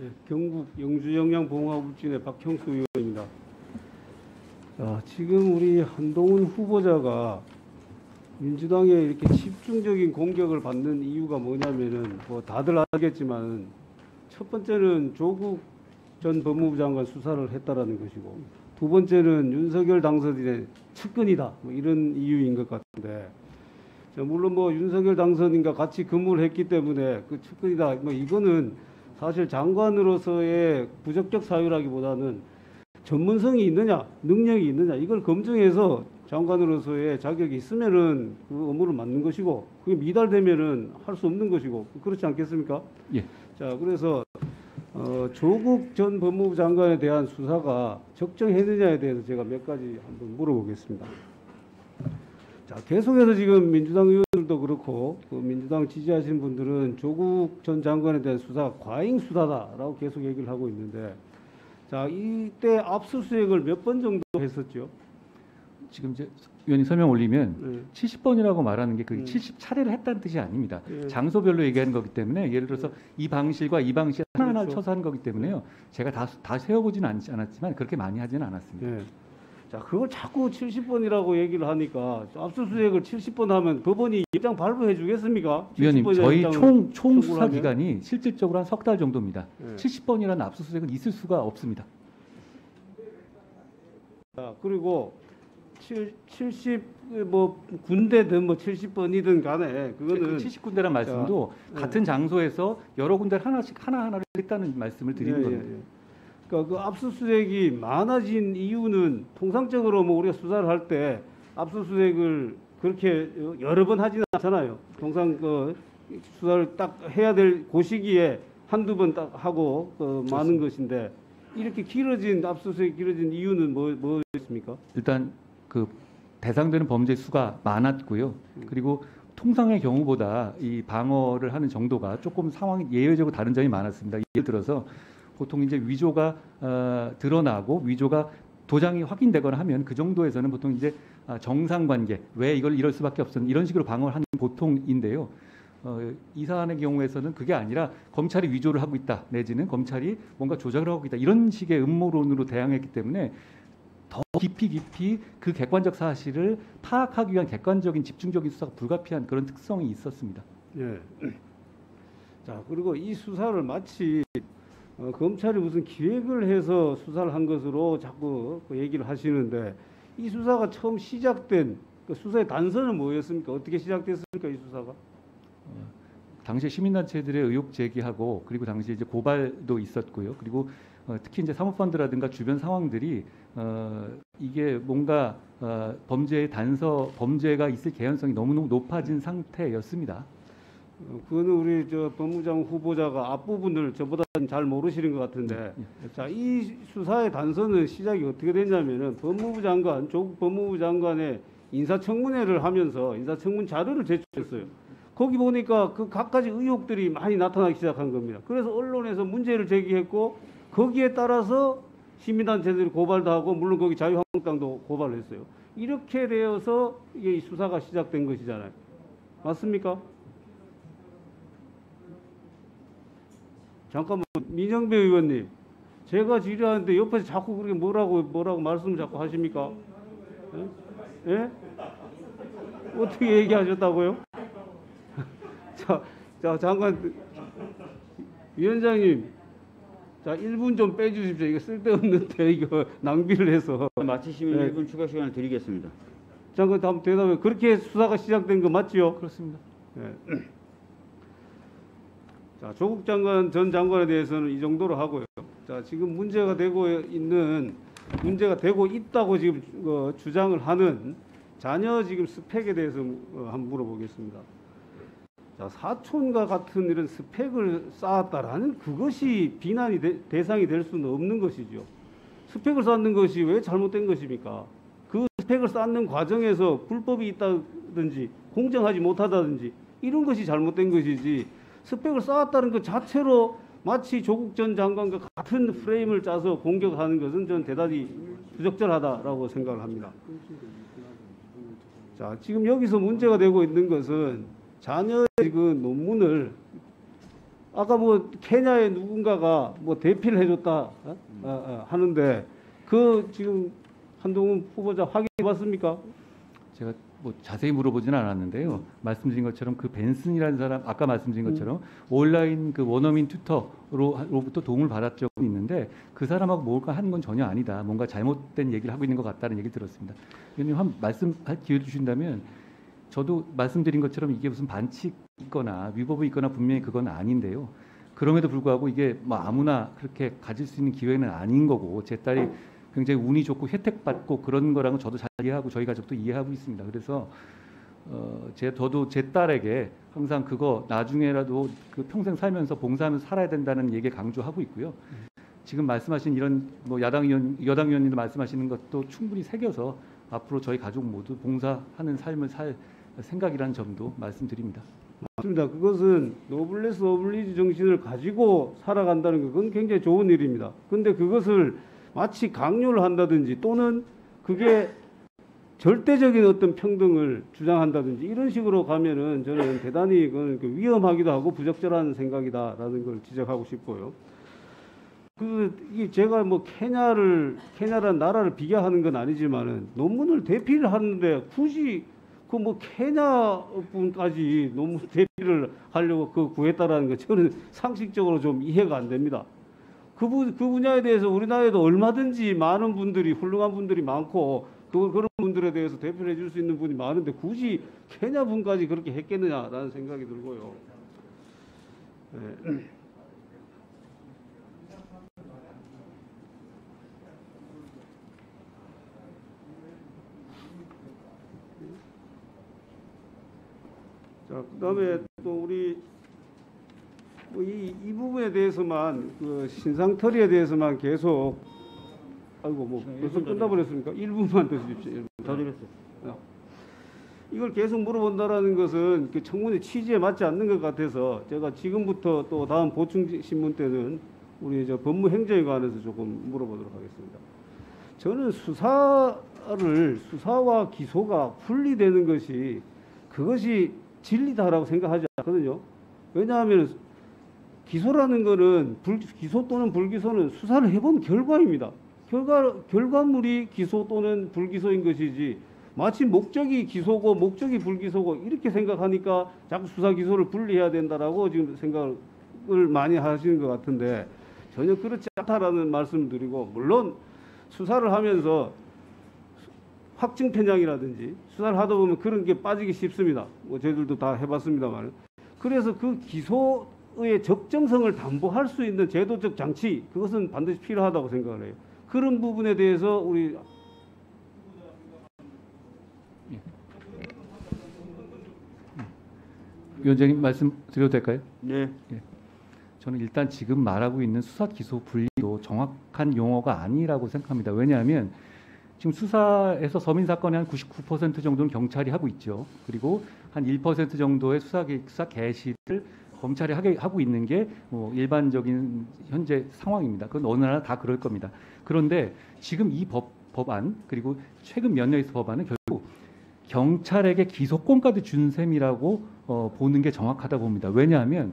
예, 경북 영주영양봉화울진의 박형수 의원입니다. 자, 지금 우리 한동훈 후보자가 민주당에 이렇게 집중적인 공격을 받는 이유가 뭐냐면은 뭐 다들 알겠지만 첫 번째는 조국 전 법무부 장관 수사를 했다라는 것이고, 두 번째는 윤석열 당선인의 측근이다, 뭐 이런 이유인 것 같은데, 물론 뭐 윤석열 당선인과 같이 근무를 했기 때문에 그 측근이다, 뭐 이거는 사실 장관으로서의 부적격 사유라기보다는 전문성이 있느냐, 능력이 있느냐, 이걸 검증해서 장관으로서의 자격이 있으면은 그 업무를 맡는 것이고, 그게 미달되면은 할 수 없는 것이고, 그렇지 않겠습니까? 예. 자, 그래서 조국 전 법무부 장관에 대한 수사가 적정했느냐에 대해서 제가 몇 가지 한번 물어보겠습니다. 자, 계속해서 지금 민주당 의원들도 그렇고 그 민주당 지지하시는 분들은 조국 전 장관에 대한 수사가 과잉 수사다라고 계속 얘기를 하고 있는데, 자, 이때 압수수색을 몇 번 정도 했었죠? 지금 이제 위원님 설명 올리면 70번이라고 말하는 게 그게 70차례를 했다는 뜻이 아닙니다. 예. 장소별로 얘기하는 거기 때문에, 예를 들어서 이 방실과 이 방실 하나하나를 그렇죠. 쳐서 하는 거기 때문에요. 제가 다 세워보지는 않았지만 그렇게 많이 하지는 않았습니다. 예. 자, 그걸 자꾸 70번이라고 얘기를 하니까 압수수색을 70번 하면 법원이 입장 발부해 주겠습니까? 위원님, 저희 총 수사 하면? 기간이 실질적으로 한 석 달 정도입니다. 예. 70번이라는 압수수색은 있을 수가 없습니다. 자, 그리고 70 뭐 군대든 뭐 70번이든 간에 그거는 70군데란 말씀도 같은 장소에서 여러 군데를 하나하나를 했다는 말씀을 드리는 겁니다. 그러니까 그 압수수색이 많아진 이유는 통상적으로 뭐 우리가 수사를 할 때 압수수색을 그렇게 여러 번 하지는 않잖아요. 통상 그 수사를 딱 해야 될 그 시기에 한두 번 딱 하고 많은 것인데, 이렇게 길어진 압수수색이 길어진 이유는 뭐였습니까? 일단 그 대상되는 범죄 수가 많았고요. 그리고 통상의 경우보다 이 방어를 하는 정도가 조금 상황이 예외적으로 다른 점이 많았습니다. 예를 들어서 보통 이제 위조가 드러나고 위조가 도장이 확인되거나 하면 그 정도에서는 보통 이제 정상관계, 왜 이걸 이럴 수밖에 없었는, 이런 식으로 방어를 하는 보통인데요. 이 사안의 경우에서는 그게 아니라 검찰이 위조를 하고 있다, 내지는 검찰이 뭔가 조작을 하고 있다, 이런 식의 음모론으로 대항했기 때문에 더 깊이 그 객관적 사실을 파악하기 위한 객관적인 집중적인 수사가 불가피한 그런 특성이 있었습니다. 예. 자, 그리고 이 수사를 마치 검찰이 무슨 기획을 해서 수사를 한 것으로 자꾸 얘기를 하시는데, 이 수사가 처음 시작된 그 수사의 단서는 뭐였습니까? 어떻게 시작됐습니까, 이 수사가? 당시 시민단체들의 의혹 제기하고, 그리고 당시 이제 고발도 있었고요. 그리고 특히 이제 사모펀드라든가 주변 상황들이 이게 뭔가 범죄의 범죄가 있을 개연성이 너무너무 높아진 상태였습니다. 그거는 우리 법무장 후보자가 앞부분을 저보다 잘 모르시는 것 같은데, 자, 이 수사의 단서는 시작이 어떻게 됐냐면은 조국 법무부 장관의 인사청문회를 하면서 인사청문 자료를 제출했어요. 거기 보니까 그 갖가지 의혹들이 많이 나타나기 시작한 겁니다. 그래서 언론에서 문제를 제기했고, 거기에 따라서 시민단체들이 고발도 하고, 물론 거기 자유한국당도 고발을 했어요. 이렇게 되어서 이게 이 수사가 시작된 것이잖아요. 맞습니까? 잠깐만, 민영배 의원님, 제가 질의하는데 옆에서 자꾸 그렇게 뭐라고 말씀을 자꾸 하십니까? 예? 예? 어떻게 얘기하셨다고요? 자, 잠깐, 위원장님, 자, 1분 좀 빼주십시오. 이거 쓸데없는데 이거 낭비를 해서. 마치시면 1분 추가 시간을 드리겠습니다. 잠깐 다음 대답해. 그렇게 수사가 시작된 거 맞지요? 그렇습니다. 네. 자, 조국 전 장관에 대해서는 이 정도로 하고요. 자, 지금 문제가 되고 있다고 지금 주장을 하는 자녀 지금 스펙에 대해서 한번 물어보겠습니다. 자, 사촌과 같은 이런 스펙을 쌓았다라는 그것이 비난이 대상이 될 수는 없는 것이죠. 스펙을 쌓는 것이 왜 잘못된 것입니까? 그 스펙을 쌓는 과정에서 불법이 있다든지 공정하지 못하다든지 이런 것이 잘못된 것이지, 스펙을 쌓았다는 것 자체로 마치 조국 전 장관과 같은 프레임을 짜서 공격하는 것은 저는 대단히 부적절하다라고 생각을 합니다. 자, 지금 여기서 문제가 되고 있는 것은 자녀의 그 논문을 아까 뭐 케냐의 누군가가 뭐 대피를 해줬다 하는데 그 지금 한동훈 후보자 확인해봤습니까? 제가 뭐 자세히 물어보지는 않았는데요. 말씀드린 것처럼 그 벤슨이라는 사람 아까 말씀드린 것처럼 온라인 그 원어민 튜터로부터 도움을 받았 적이 있는데 그 사람하고 뭔가 하는 건 전혀 아니다. 뭔가 잘못된 얘기를 하고 있는 것 같다는 얘기를 들었습니다. 의원님 한 말씀할 기회 주신다면 저도 말씀드린 것처럼 이게 무슨 반칙 있거나 위법이 있거나 분명히 그건 아닌데요. 그럼에도 불구하고 이게 뭐 아무나 그렇게 가질 수 있는 기회는 아닌 거고 제 딸이 굉장히 운이 좋고 혜택 받고 그런 거랑은 저도 잘 이해하고 저희 가족도 이해하고 있습니다. 그래서 저도 제 딸에게 항상 그거 나중에라도 그 평생 살면서 봉사하면서 살아야 된다는 얘기 강조하고 있고요. 지금 말씀하신 이런 뭐 여당 의원님도 말씀하시는 것도 충분히 새겨서 앞으로 저희 가족 모두 봉사하는 삶을 살 생각이라는 점도 말씀드립니다. 맞습니다. 그것은 노블레스 오블리주 정신을 가지고 살아간다는 그건 굉장히 좋은 일입니다. 그런데 그것을 마치 강요를 한다든지 또는 그게 절대적인 어떤 평등을 주장한다든지 이런 식으로 가면은 저는 대단히 그건 위험하기도 하고 부적절한 생각이다라는 걸 지적하고 싶고요. 이게 제가 뭐 케냐라는 나라를 비교하는 건 아니지만은 논문을 대피를 하는데 굳이 그 뭐 케냐 분까지 논문 대피를 하려고 그 구했다라는 거 저는 상식적으로 좀 이해가 안 됩니다. 그 분야에 대해서 우리나라에도 얼마든지 많은 분들이 훌륭한 분들이 많고 그런 분들에 대해서 대표를 해줄 수 있는 분이 많은데 굳이 케냐 분까지 그렇게 했겠느냐라는 생각이 들고요. 네. 자, 그다음에 또 우리 뭐 이 부분에 대해서만 그 신상털이에 대해서만 계속 아이고 뭐 벌써 끝나버렸습니까? 1분만 더 주십시오. 더 드렸어요. 이걸 계속 물어본다라는 것은 그 청문회 취지에 맞지 않는 것 같아서 제가 지금부터 또 다음 보충 신문 때는 우리 법무행정에 관해서 조금 물어보도록 하겠습니다. 저는 수사와 기소가 분리되는 것이 그것이 진리다라고 생각하지 않거든요. 왜냐하면 기소라는 것은 기소 또는 불기소는 수사를 해본 결과입니다. 결과물이 기소 또는 불기소인 것이지 마치 목적이 기소고 목적이 불기소고 이렇게 생각하니까 자꾸 수사 기소를 분리해야 된다라고 지금 생각을 많이 하시는 것 같은데 전혀 그렇지 않다라는 말씀을 드리고 물론 수사를 하면서 확증 편향이라든지 수사를 하다 보면 그런 게 빠지기 쉽습니다. 뭐 저희들도 다 해봤습니다만. 그래서 그 기소의 적정성을 담보할 수 있는 제도적 장치 그것은 반드시 필요하다고 생각을 해요. 그런 부분에 대해서 우리 위원장님 말씀 드려도 될까요? 네. 저는 일단 지금 말하고 있는 수사 기소 분리도 정확한 용어가 아니라고 생각합니다. 왜냐하면 지금 수사에서 서민 사건의 한 99% 정도는 경찰이 하고 있죠. 그리고 한 1% 정도의 수사 개시를 검찰이 하고 있는 게 뭐 일반적인 현재 상황입니다. 그건 어느 나라 다 그럴 겁니다. 그런데 지금 이 법안 그리고 최근 몇 년의 법안은 결국 경찰에게 기소권까지 준 셈이라고 보는 게 정확하다 봅니다. 왜냐하면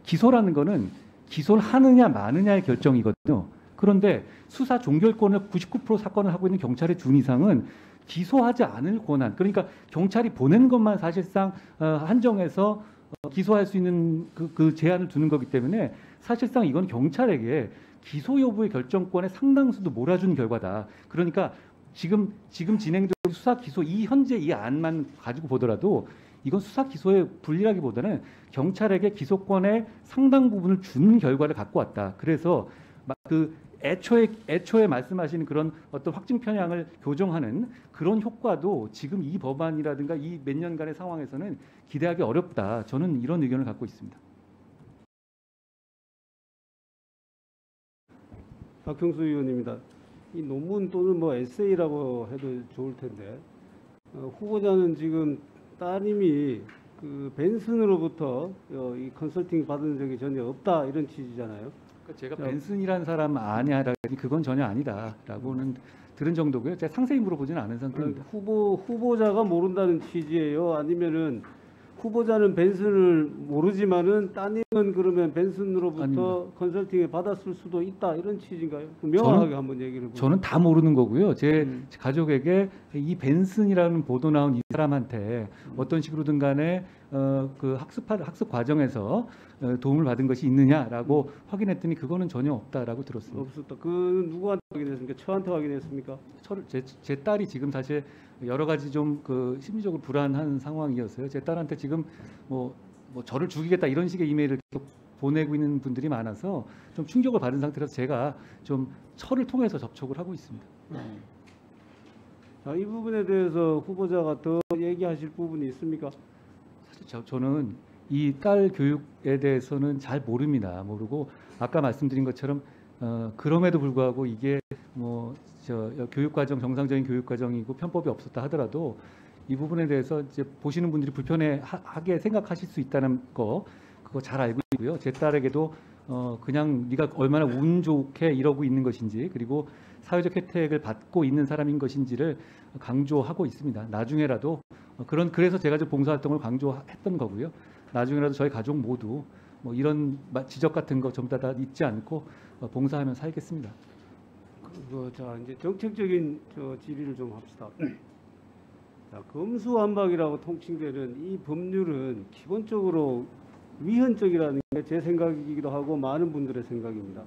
기소라는 거는 기소를 하느냐 마느냐의 결정이거든요. 그런데 수사 종결권을 99% 사건을 하고 있는 경찰에 준 이상은 기소하지 않을 권한, 그러니까 경찰이 보낸 것만 사실상 한정해서 기소할 수 있는 그 제한을 두는 거기 때문에 사실상 이건 경찰에게 기소 여부의 결정권의 상당수도 몰아준 결과다. 그러니까 지금 진행되는 수사 기소 현재 이 안만 가지고 보더라도 이건 수사 기소의 분리라기보다는 경찰에게 기소권의 상당 부분을 준 결과를 갖고 왔다. 그래서 그 애초에 말씀하시는 그런 어떤 확증 편향을 교정하는 그런 효과도 지금 이 법안이라든가 이 몇 년간의 상황에서는 기대하기 어렵다. 저는 이런 의견을 갖고 있습니다. 박형수 의원입니다. 이 논문 또는 뭐 에세이라고 해도 좋을 텐데 후보자는 지금 따님이 그 벤슨으로부터 이 컨설팅 받은 적이 전혀 없다 이런 취지잖아요. 제가 벤슨이라는 사람 아냐라니 그건 전혀 아니다라고는 들은 정도고요. 제가 상세히 물어보지는 않은 상태입니다. 후보자가 모른다는 취지예요. 아니면은 후보자는 벤슨을 모르지만은 따님은 그러면 벤슨으로부터 아닙니다. 컨설팅을 받았을 수도 있다 이런 취지인가요? 명확하게 한번 얘기를 해보세요. 저는 다 모르는 거고요. 제 가족에게 이 벤슨이라는 보도 나온 이 사람한테 어떤 식으로든 간에 그 학습 과정에서 도움을 받은 것이 있느냐라고 확인했더니 그거는 전혀 없다라고 들었습니다. 없었다. 그 누구한테 확인했습니까? 처한테 확인했습니까? 제 딸이 지금 사실 여러 가지 좀 그 심리적으로 불안한 상황이었어요. 제 딸한테 지금 뭐 저를 죽이겠다 이런 식의 이메일을 계속 보내고 있는 분들이 많아서 좀 충격을 받은 상태라서 제가 좀 철을 통해서 접촉을 하고 있습니다. 자, 이 부분에 대해서 후보자가 더 얘기하실 부분이 있습니까? 사실 저는 이 딸 교육에 대해서는 잘 모릅니다. 모르고 아까 말씀드린 것처럼 그럼에도 불구하고 이게 교육과정 정상적인 교육과정이고 편법이 없었다 하더라도 이 부분에 대해서 이제 보시는 분들이 불편해하게 생각하실 수 있다는 거 그거 잘 알고 있고요. 제 딸에게도 그냥 네가 얼마나 운 좋게 이러고 있는 것인지 그리고 사회적 혜택을 받고 있는 사람인 것인지를 강조하고 있습니다. 나중에라도 그래서 제가 좀 봉사활동을 강조했던 거고요. 나중에라도 저희 가족 모두 이런 지적 같은 거 전부 다 잊지 않고 봉사하며 살겠습니다. 자, 이제 정책적인 질의를 좀 합시다. 자, 검수완박이라고 통칭되는 이 법률은 기본적으로 위헌적이라는 게 제 생각이기도 하고 많은 분들의 생각입니다.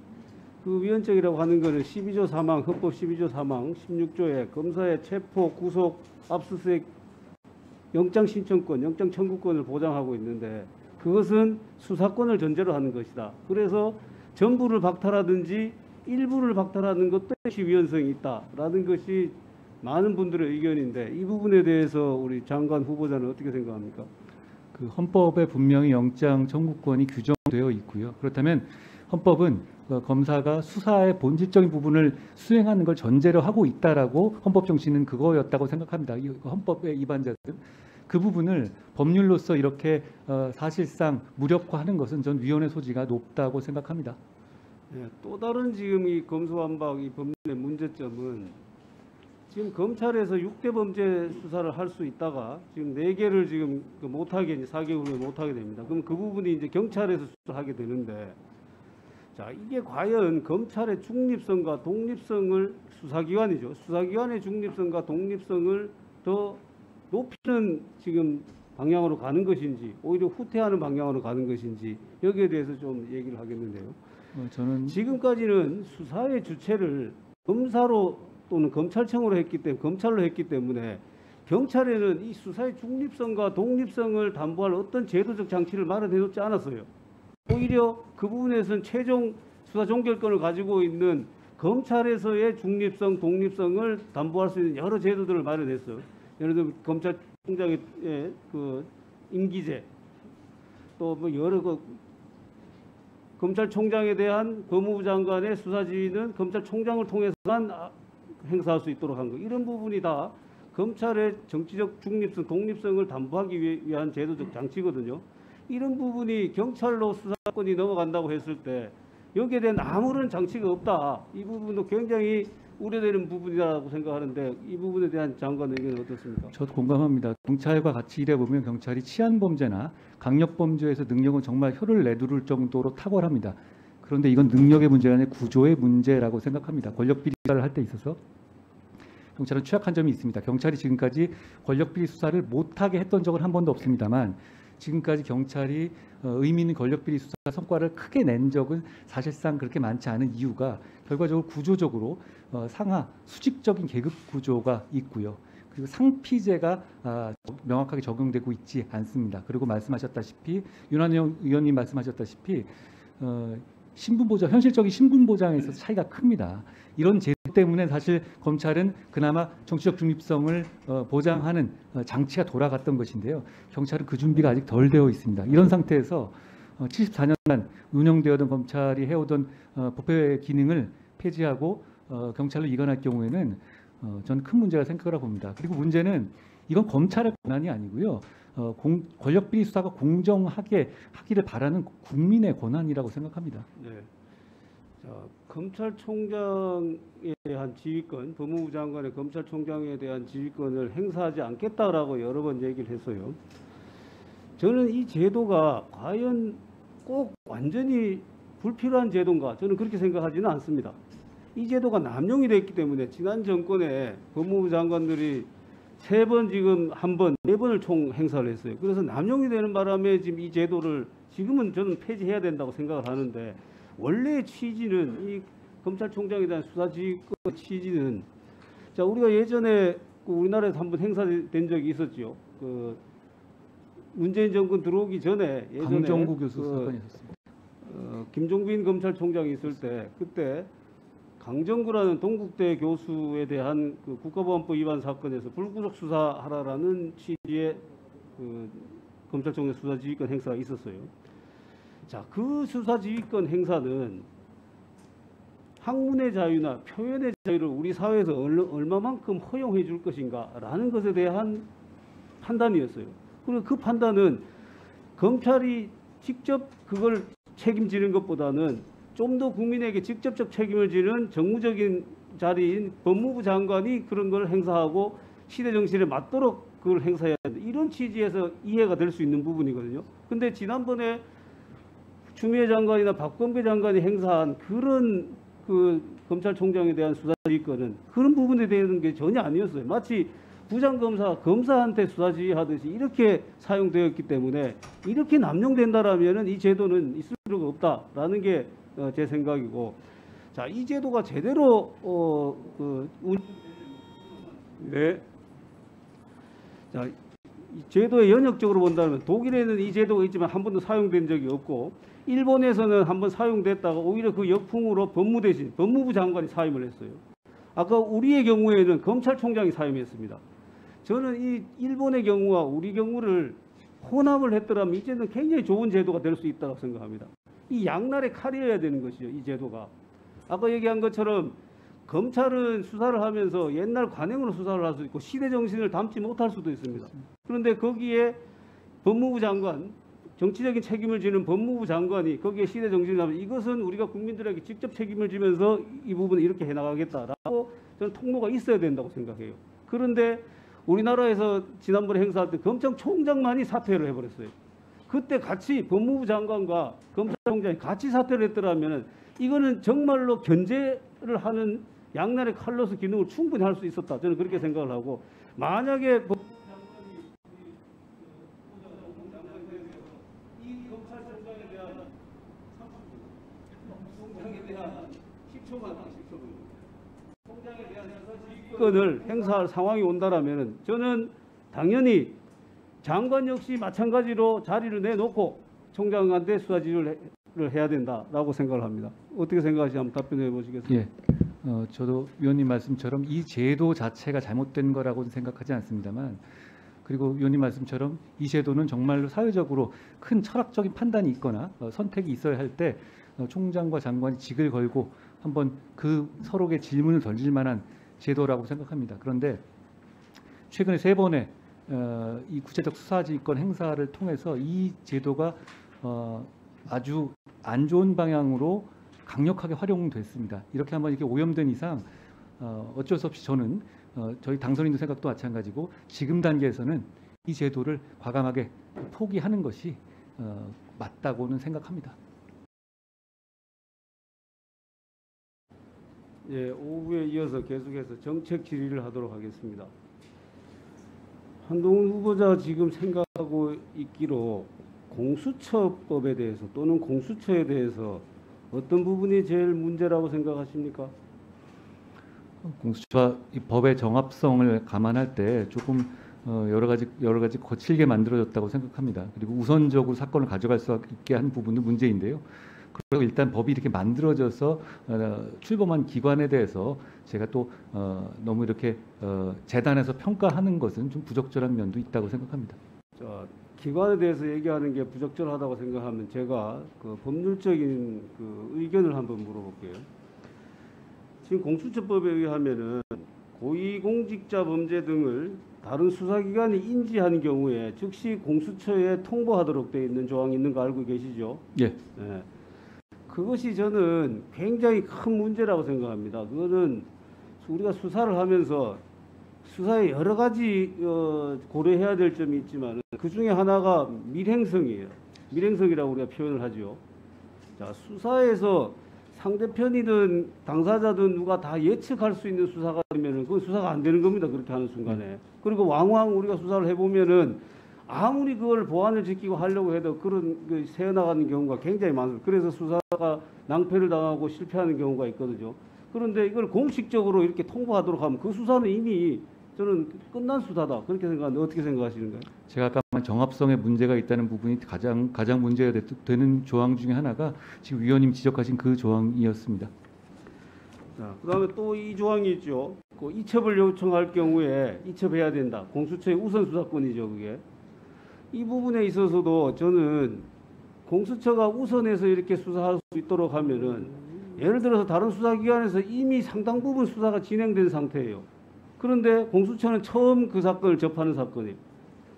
그 위헌적이라고 하는 것은 12조 3항, 헌법 12조 3항, 16조에 검사의 체포, 구속, 압수수색, 영장 신청권, 영장 청구권을 보장하고 있는데 그것은 수사권을 전제로 하는 것이다. 그래서 전부를 박탈하든지 일부를 박탈하는 것도 역시 위헌성이 있다라는 것이 많은 분들의 의견인데 이 부분에 대해서 우리 장관 후보자는 어떻게 생각합니까? 그 헌법에 분명히 영장 청구권이 규정되어 있고요. 그렇다면 헌법은 검사가 수사의 본질적인 부분을 수행하는 걸 전제로 하고 있다라고 헌법 정신은 그거였다고 생각합니다. 이 헌법의 위반자들 그 부분을 법률로서 이렇게 사실상 무력화하는 것은 전 위헌의 소지가 높다고 생각합니다. 네, 또 다른 지금 이 검수완박 이 법률의 문제점은 지금 검찰에서 6대 범죄 수사를 할 수 있다가 지금 4개를 지금 못하게 이제 4개월에 못하게 됩니다. 그럼 그 부분이 이제 경찰에서 수사를 하게 되는데 자, 이게 과연 검찰의 중립성과 독립성을 수사기관이죠. 수사기관의 중립성과 독립성을 더 높이는 지금 방향으로 가는 것인지 오히려 후퇴하는 방향으로 가는 것인지 여기에 대해서 좀 얘기를 하겠는데요. 저는 지금까지는 수사의 주체를 검사로 또는 검찰청으로 검찰로 했기 때문에 경찰에는 이 수사의 중립성과 독립성을 담보할 어떤 제도적 장치를 마련해놓지 않았어요. 오히려 그 부분에서는 최종 수사 종결권을 가지고 있는 검찰에서의 중립성, 독립성을 담보할 수 있는 여러 제도들을 마련했어요. 예를 들면 검찰총장의 그 임기제, 또 뭐 여러 검찰총장에 대한 법무부 장관의 수사 지휘는 검찰총장을 통해서만 행사할 수 있도록 한 거. 이런 부분이 다 검찰의 정치적 중립성, 독립성을 담보하기 위한 제도적 장치거든요. 이런 부분이 경찰로 수사권이 넘어간다고 했을 때 여기에 대한 아무런 장치가 없다. 이 부분도 굉장히 우려되는 부분이라고 생각하는데 이 부분에 대한 장관 의견은 어떻습니까? 저도 공감합니다. 경찰과 같이 일해보면 경찰이 치안범죄나 강력범죄에서 능력은 정말 혀를 내두를 정도로 탁월합니다. 그런데 이건 능력의 문제가 아니라 구조의 문제라고 생각합니다. 권력비리 수사를 할 때 있어서 경찰은 취약한 점이 있습니다. 경찰이 지금까지 권력비리 수사를 못하게 했던 적은 한 번도 없습니다만 지금까지 경찰이 의미 있는 권력비리 수사 성과를 크게 낸 적은 사실상 그렇게 많지 않은 이유가 결과적으로 구조적으로 상하 수직적인 계급 구조가 있고요. 그리고 상피제가 명확하게 적용되고 있지 않습니다. 그리고 말씀하셨다시피 윤한영 의원님 말씀하셨다시피 신분보장, 현실적인 신분보장에서 차이가 큽니다. 이런 제도 때문에 사실 검찰은 그나마 정치적 중립성을 보장하는 장치가 돌아갔던 것인데요. 경찰은 그 준비가 아직 덜 되어 있습니다. 이런 상태에서 74년간 운영되었던 검찰이 해오던 법회 기능을 폐지하고 경찰로 이관할 경우에는 저는 큰 문제가 생각을 봅니다. 그리고 문제는 이건 검찰의 권한이 아니고요. 권력비리 수사가 공정하게 하기를 바라는 국민의 권한이라고 생각합니다. 네. 자, 검찰총장에 대한 지휘권, 법무부 장관의 검찰총장에 대한 지휘권을 행사하지 않겠다라고 여러 번 얘기를 했어요. 저는 이 제도가 과연 꼭 완전히 불필요한 제도인가, 저는 그렇게 생각하지는 않습니다. 이 제도가 남용이 됐기 때문에 지난 정권에 법무부 장관들이 3번, 지금 1번, 4번을 총 행사를 했어요. 그래서 남용이 되는 바람에 지금 이 제도를 지금은 저는 폐지해야 된다고 생각을 하는데, 원래의 취지는, 이 검찰총장에 대한 수사지휘권 취지는, 자, 우리가 예전에 우리나라에서 한번 행사된 적이 있었죠. 그 문재인 정권 들어오기 전에 예전에 강정구 교수 사건이 있었습니다. 김종빈 검찰총장이 있을 때, 그때 강정구라는 동국대 교수에 대한 그 국가보안법 위반 사건에서 불구속 수사하라라는 취지의 그 검찰총장 수사지휘권 행사가 있었어요. 자, 그 수사지휘권 행사는 학문의 자유나 표현의 자유를 우리 사회에서 얼마만큼 허용해 줄 것인가라는 것에 대한 판단이었어요. 그리고 그 판단은 검찰이 직접 그걸 책임지는 것보다는 좀 더 국민에게 직접적 책임을 지는 정무적인 자리인 법무부 장관이 그런 걸 행사하고 시대 정신에 맞도록 그걸 행사해야 된다, 이런 취지에서 이해가 될 수 있는 부분이거든요. 근데 지난번에 추미애 장관이나 박범계 장관이 행사한 그런 그 검찰총장에 대한 수사지휘권은 그런 부분에 대한 게 전혀 아니었어요. 마치 부장검사, 검사한테 수사지휘하듯이 이렇게 사용되었기 때문에, 이렇게 남용된다라면 이 제도는 있을 필요가 없다라는 게 제 생각이고, 자, 이 제도가 제대로 네. 자, 이 제도의 연역적으로 본다면 독일에는 이 제도가 있지만 한 번도 사용된 적이 없고, 일본에서는 한 번 사용됐다가 오히려 그 역풍으로 법무대신 법무부 장관이 사임을 했어요. 아까 우리의 경우에는 검찰총장이 사임했습니다. 저는 이 일본의 경우와 우리 경우를 혼합을 했더라면 이제는 굉장히 좋은 제도가 될 수 있다고 생각합니다. 이 양날의 칼이어야 되는 것이죠, 이 제도가. 아까 얘기한 것처럼 검찰은 수사를 하면서 옛날 관행으로 수사를 할 수 있고 시대 정신을 담지 못할 수도 있습니다. 그런데 거기에 법무부 장관, 정치적인 책임을 지는 법무부 장관이 거기에 시대 정신을 담는, 이것은 우리가 국민들에게 직접 책임을 지면서 이 부분을 이렇게 해나가겠다라고 저는 통로가 있어야 된다고 생각해요. 그런데 우리나라에서 지난번에 행사할 때 검찰총장만이 사퇴를 해버렸어요. 그때 같이 법무부 장관과 검찰총장이 같이 사퇴를 했더라면 이거는 정말로 견제를 하는 양날의 칼로서 기능을 충분히 할 수 있었다, 저는 그렇게 생각을 하고, 만약에 이 검찰총장에 대한 10초만 총장에 대한 수사지휘권을 행사할 상황이 온다라면 저는 당연히 장관 역시 마찬가지로 자리를 내놓고 총장한테 수사지휘를 해야 된다라고 생각을 합니다. 어떻게 생각하시는지 한번 답변해 보시겠습니까? 예, 저도 위원님 말씀처럼 이 제도 자체가 잘못된 거라고는 생각하지 않습니다만, 그리고 위원님 말씀처럼 이 제도는 정말로 사회적으로 큰 철학적인 판단이 있거나 선택이 있어야 할 때 총장과 장관이 직을 걸고 한번 그 서로에게 질문을 던질 만한 제도라고 생각합니다. 그런데 최근에 3번의 이 구체적 수사지휘권 행사를 통해서 이 제도가 아주 안 좋은 방향으로 강력하게 활용됐습니다. 이렇게 한번 이렇게 오염된 이상 어쩔 수 없이 저는 저희 당선인도 생각도 마찬가지고 지금 단계에서는 이 제도를 과감하게 포기하는 것이 맞다고는 생각합니다. 예, 오후에 이어서 계속해서 정책 질의를 하도록 하겠습니다. 한동훈 후보자 지금 생각하고 있기로 공수처법에 대해서 또는 공수처에 대해서 어떤 부분이 제일 문제라고 생각하십니까? 공수처와 이 법의 정합성을 감안할 때 조금 여러 가지 거칠게 만들어졌다고 생각합니다. 그리고 우선적으로 사건을 가져갈 수 있게 한 부분도 문제인데요. 그리고 일단 법이 이렇게 만들어져서 출범한 기관에 대해서 제가 또 너무 이렇게 재단에서 평가하는 것은 좀 부적절한 면도 있다고 생각합니다. 자, 기관에 대해서 얘기하는 게 부적절하다고 생각하면 제가 그 법률적인 그 의견을 한번 물어볼게요. 지금 공수처법에 의하면은 고위공직자 범죄 등을 다른 수사기관이 인지한 경우에 즉시 공수처에 통보하도록 되어 있는 조항이 있는 거 알고 계시죠? 예. 네. 그것이 저는 굉장히 큰 문제라고 생각합니다. 그거는 우리가 수사를 하면서 수사에 여러 가지 고려해야 될 점이 있지만 그 중에 하나가 밀행성이에요. 밀행성이라고 우리가 표현을 하죠. 자, 수사에서 상대편이든 당사자든 누가 다 예측할 수 있는 수사가 되면은 그건 수사가 안 되는 겁니다. 그렇게 하는 순간에. 그리고 왕왕 우리가 수사를 해보면은 아무리 그걸 보안을 지키고 하려고 해도 그런 그 새어나가는 경우가 굉장히 많습니다. 그래서 수사가 낭패를 당하고 실패하는 경우가 있거든요. 그런데 이걸 공식적으로 이렇게 통보하도록 하면 그 수사는 이미 저는 끝난 수사다 그렇게 생각하는데 어떻게 생각하시는가요? 제가 아까 말한 정합성에 문제가 있다는 부분이 가장 문제가 되는 조항 중에 하나가 지금 위원님 지적하신 그 조항이었습니다. 자, 그다음에 또 이 조항이 있죠. 그 이첩을 요청할 경우에 이첩해야 된다. 공수처의 우선 수사권이죠, 그게. 이 부분에 있어서도 저는 공수처가 우선해서 이렇게 수사할 수 있도록 하면은 예를 들어서 다른 수사기관에서 이미 상당 부분 수사가 진행된 상태예요. 그런데 공수처는 처음 그 사건을 접하는 사건이에요.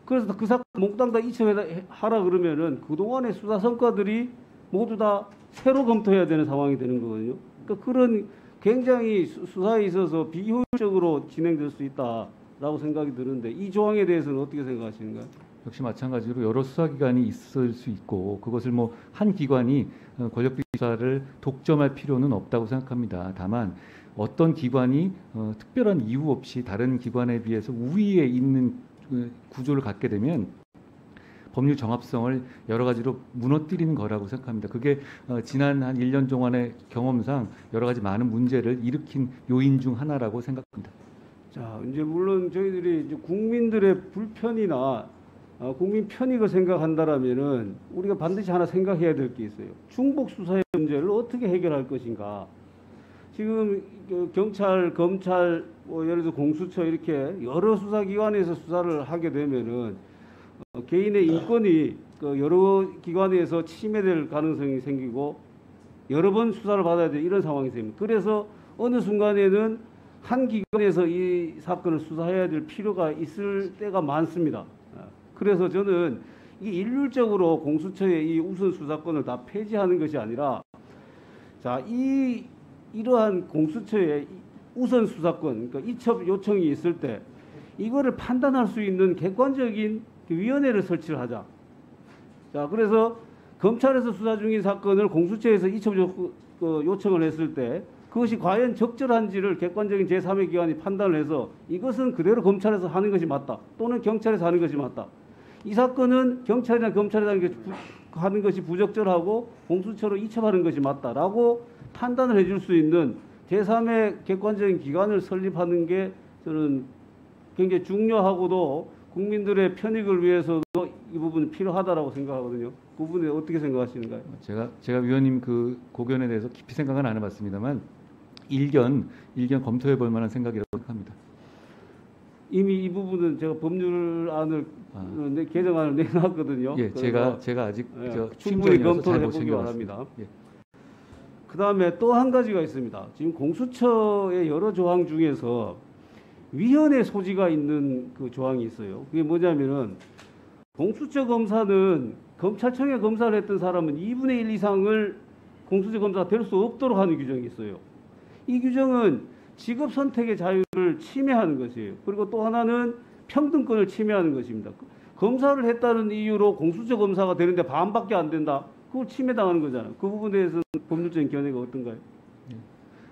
그래서 그 사건 몽땅 다 이첩하라 그러면은 그동안의 수사 성과들이 모두 다 새로 검토해야 되는 상황이 되는 거거든요. 그러니까 그런 굉장히 수사에 있어서 비효율적으로 진행될 수 있다라고 생각이 드는데 이 조항에 대해서는 어떻게 생각하시는가요? 역시 마찬가지로 여러 수사기관이 있을 수 있고 그것을 뭐 한 기관이 권력 비리 수사를 독점할 필요는 없다고 생각합니다. 다만 어떤 기관이 특별한 이유 없이 다른 기관에 비해서 우위에 있는 구조를 갖게 되면 법률 정합성을 여러 가지로 무너뜨리는 거라고 생각합니다. 그게 지난 한 1년 동안의 경험상 여러 가지 많은 문제를 일으킨 요인 중 하나라고 생각합니다. 자, 이제 물론 저희들이 이제 국민들의 불편이나 국민 편익을 생각한다라면은 우리가 반드시 하나 생각해야 될 게 있어요. 중복 수사의 문제를 어떻게 해결할 것인가. 지금 경찰, 검찰, 뭐 예를 들어 공수처 이렇게 여러 수사기관에서 수사를 하게 되면은 개인의 인권이 그 여러 기관에서 침해될 가능성이 생기고 여러 번 수사를 받아야 돼 이런 상황이 됩니다. 그래서 어느 순간에는 한 기관에서 이 사건을 수사해야 될 필요가 있을 때가 많습니다. 그래서 저는 이 일률적으로 공수처의 이 우선 수사권을 다 폐지하는 것이 아니라 자, 이러한 공수처의 우선 수사권, 그러니까 이첩 요청이 있을 때 이거를 판단할 수 있는 객관적인 위원회를 설치를 하자. 자, 그래서 검찰에서 수사 중인 사건을 공수처에서 이첩 요청을 했을 때 그것이 과연 적절한지를 객관적인 제3의 기관이 판단을 해서 이것은 그대로 검찰에서 하는 것이 맞다. 또는 경찰에서 하는 것이 맞다. 이 사건은 경찰이나 검찰이나 하는 것이 부적절하고 공수처로 이첩하는 것이 맞다라고 판단을 해줄 수 있는 제3의 객관적인 기관을 설립하는 게 저는 굉장히 중요하고도 국민들의 편익을 위해서도 이 부분이 필요하다라고 생각하거든요. 그 부분에 어떻게 생각하시는가요? 제가 위원님 그 고견에 대해서 깊이 생각은 안 해봤습니다만 일견 검토해 볼 만한 생각이라고 생각합니다. 이미 이 부분은 제가 법률안을 개정안을 내놨거든요. 예, 제가 아직 충분히 취임전이라서 검토를 잘못 해보기 챙겨왔습니다. 바랍니다. 예. 그 다음에 또 한 가지가 있습니다. 지금 공수처의 여러 조항 중에서 위헌의 소지가 있는 그 조항이 있어요. 그게 뭐냐면은 공수처 검사는 검찰청에 검사를 했던 사람은 2분의 1 이상을 공수처 검사가 될 수 없도록 하는 규정이 있어요. 이 규정은 직업 선택의 자유를 침해하는 것이에요. 그리고 또 하나는 평등권을 침해하는 것입니다. 검사를 했다는 이유로 공수처 검사가 되는데 반밖에 안 된다. 그걸 침해당하는 거잖아요. 그 부분에 대해서는 법률적인 견해가 어떤가요?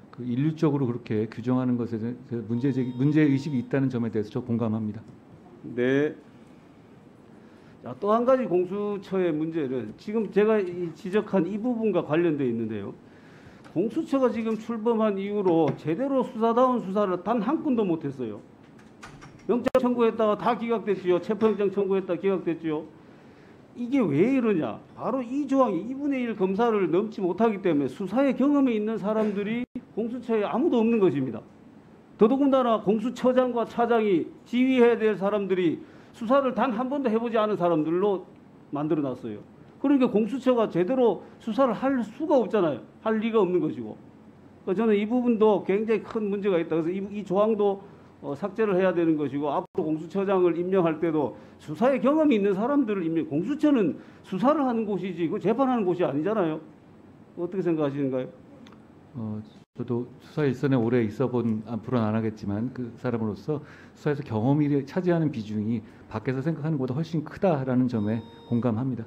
그 일률적으로 그렇게 규정하는 것에 대해서 문제 의식이 있다는 점에 대해서 저 공감합니다. 네. 자, 또 한 가지 공수처의 문제는 지금 제가 지적한 이 부분과 관련되어 있는데요. 공수처가 지금 출범한 이후로 제대로 수사다운 수사를 단 한 건도 못했어요. 영장 청구했다가 다 기각됐지요. 체포영장 청구했다가 기각됐지요. 이게 왜 이러냐? 바로 이 조항이 2분의 1 검사를 넘지 못하기 때문에 수사의 경험이 있는 사람들이 공수처에 아무도 없는 것입니다. 더더군다나 공수처장과 차장이 지휘해야 될 사람들이 수사를 단 한 번도 해보지 않은 사람들로 만들어놨어요. 그러니까 공수처가 제대로 수사를 할 수가 없잖아요. 할 리가 없는 것이고. 그러니까 저는 이 부분도 굉장히 큰 문제가 있다. 그래서 이 조항도 삭제를 해야 되는 것이고 앞으로 공수처장을 임명할 때도 수사의 경험이 있는 사람들을 공수처는 수사를 하는 곳이지 그 재판하는 곳이 아니잖아요. 어떻게 생각하시는가요? 저도 수사 일선에 오래 있어본 앞으로는 안 하겠지만 그 사람으로서 수사에서 경험이 차지하는 비중이 밖에서 생각하는 것보다 훨씬 크다라는 점에 공감합니다.